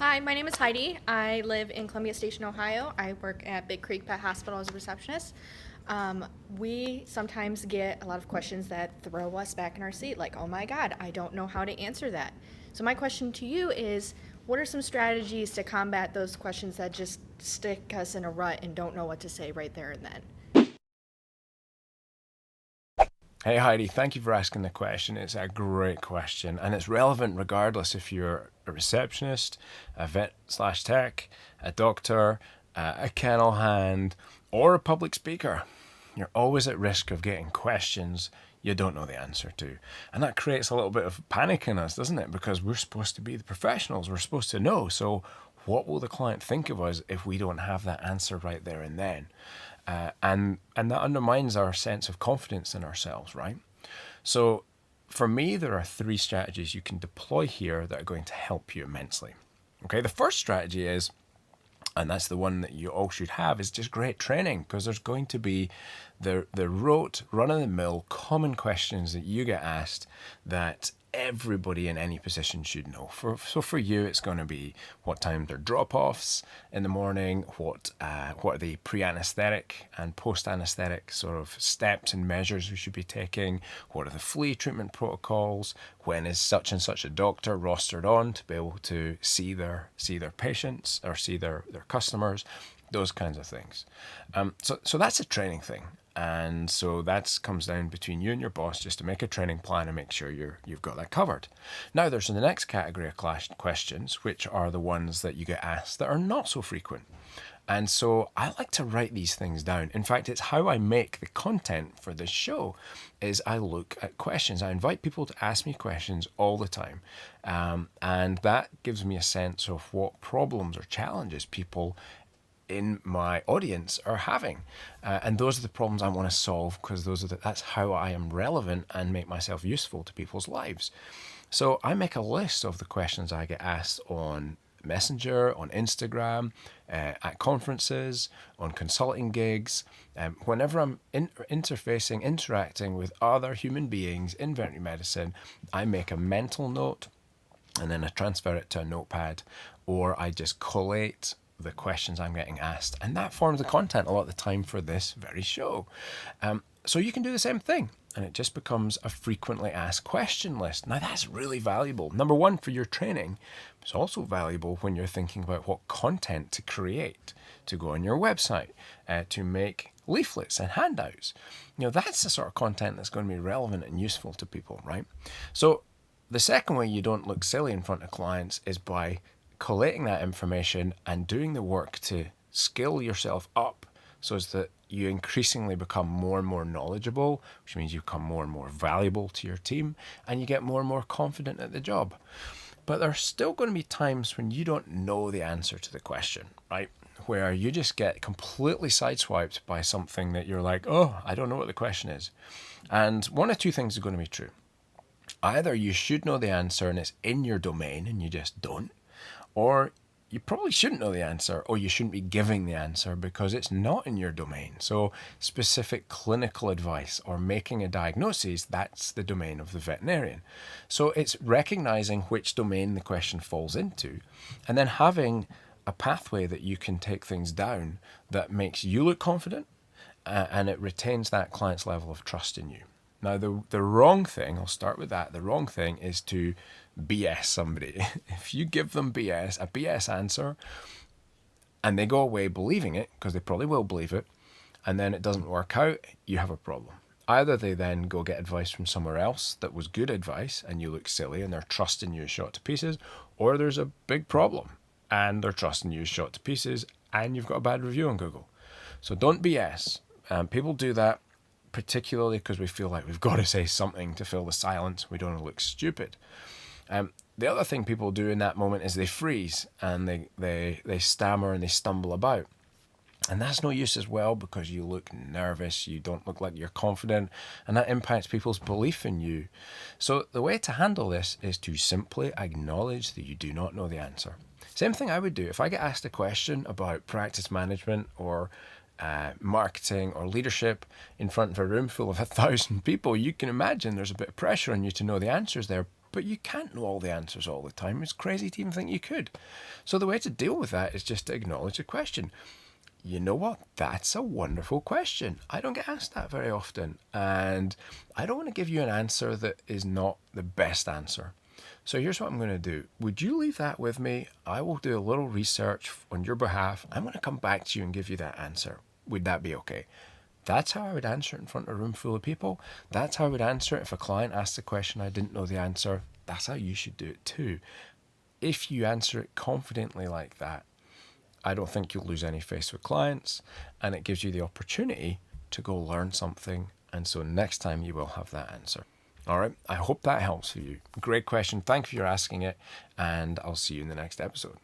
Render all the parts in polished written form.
Hi, my name is Heidi. I live in Columbia Station, Ohio. I work at Big Creek Pet Hospital as a receptionist. We sometimes get a lot of questions that throw us back in our seat, like, oh my God, I don't know how to answer that. So, my question to you is what are some strategies to combat those questions that just stick us in a rut and don't know what to say right there and then? Hey Heidi, thank you for asking the question. It's a great question and it's relevant regardless if you're a receptionist, a vet slash tech, a doctor, a kennel hand, or a public speaker. You're always at risk of getting questions you don't know the answer to. And that creates a little bit of panic in us, doesn't it? Because we're supposed to be the professionals, we're supposed to know. So, what will the client think of us if we don't have that answer right there and then? And that undermines our sense of confidence in ourselves, right? So, for me, there are three strategies you can deploy here that are going to help you immensely. Okay, the first strategy is, and that's the one that you all should have, is just great training, because there's going to be the rote, run of the mill, common questions that you get asked that everybody in any position should know. So for you, it's going to be what time are drop-offs in the morning, what are the pre-anesthetic and post-anesthetic sort of steps and measures we should be taking, what are the flea treatment protocols, when is such and such a doctor rostered on to be able to see their patients or see their customers, those kinds of things. So that's a training thing. And so that comes down between you and your boss just to make a training plan and make sure you've got that covered. Now, there's the next category of questions, which are the ones that you get asked that are not so frequent. And so I like to write these things down. In fact, it's how I make the content for this show is I look at questions. I invite people to ask me questions all the time. And that gives me a sense of what problems or challenges people in my audience are having, and those are the problems I want to solve because that's how I am relevant and make myself useful to people's lives. So I make a list of the questions I get asked on Messenger, on Instagram, at conferences, on consulting gigs. Whenever I'm interacting with other human beings in veterinary medicine, I make a mental note and then I transfer it to a notepad, or I just collate the questions I'm getting asked, and that forms the content a lot of the time for this very show. So you can do the same thing, and it just becomes a frequently asked question list. Now that's really valuable. Number one, for your training. It's also valuable when you're thinking about what content to create, to go on your website, to make leaflets and handouts. That's the sort of content that's going to be relevant and useful to people, right? So the second way you don't look silly in front of clients is by collating that information and doing the work to skill yourself up so as that you increasingly become more and more knowledgeable, which means you become more and more valuable to your team and you get more and more confident at the job. But there's still going to be times when you don't know the answer to the question, right? Where you just get completely sideswiped by something that you're like, oh, I don't know what the question is. And one of two things is going to be true. Either you should know the answer and it's in your domain and you just don't, or you probably shouldn't know the answer, or you shouldn't be giving the answer because it's not in your domain. So specific clinical advice or making a diagnosis, that's the domain of the veterinarian. So it's recognizing which domain the question falls into and then having a pathway that you can take things down that makes you look confident, and it retains that client's level of trust in you. Now, the wrong thing, I'll start with that. The wrong thing is to BS somebody. If you give them a BS answer, and they go away believing it, because they probably will believe it, and then it doesn't work out, you have a problem. Either they then go get advice from somewhere else that was good advice, and you look silly, and their trust in you is shot to pieces, or there's a big problem, and their trust in you is shot to pieces, and you've got a bad review on Google. So don't BS. People do that particularly because we feel like we've got to say something to fill the silence. We don't want to look stupid. The other thing people do in that moment is they freeze and they stammer and they stumble about. And that's no use as well because you look nervous, you don't look like you're confident, and that impacts people's belief in you. So the way to handle this is to simply acknowledge that you do not know the answer. Same thing I would do if I get asked a question about practice management or marketing or leadership in front of a room full of 1,000 people. You can imagine there's a bit of pressure on you to know the answers there. but you can't know all the answers all the time. It's crazy to even think you could. So the way to deal with that is just to acknowledge the question. You know what? That's a wonderful question. I don't get asked that very often. And I don't want to give you an answer that is not the best answer. So here's what I'm going to do. Would you leave that with me? I will do a little research on your behalf. I'm going to come back to you and give you that answer. Would that be okay? That's how I would answer it in front of a room full of people. That's how I would answer it if a client asked a question I didn't know the answer. That's how you should do it too. If you answer it confidently like that, I don't think you'll lose any face with clients, and it gives you the opportunity to go learn something. And so next time you will have that answer. All right. I hope that helps for you. Great question. Thank you for asking it, and I'll see you in the next episode.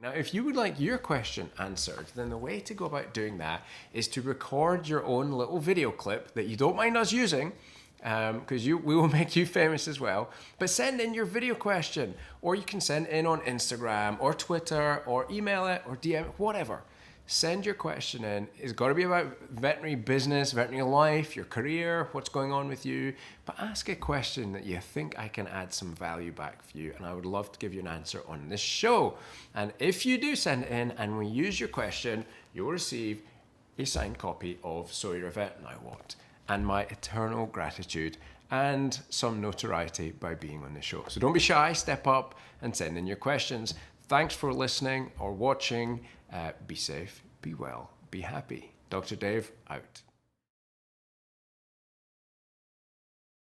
Now, if you would like your question answered, then the way to go about doing that is to record your own little video clip that you don't mind us using, because we will make you famous as well. But send in your video question, or you can send in on Instagram or Twitter or email it or DM it, whatever. Send your question in. It's got to be about veterinary business, veterinary life, your career, what's going on with you. But ask a question that you think I can add some value back for you, and I would love to give you an answer on this show. And if you do send it in and we use your question, you'll receive a signed copy of So You're a Vet Now What, and my eternal gratitude and some notoriety by being on the show. So don't be shy, step up and send in your questions. Thanks for listening or watching. Be safe, be well, be happy. Dr. Dave, out.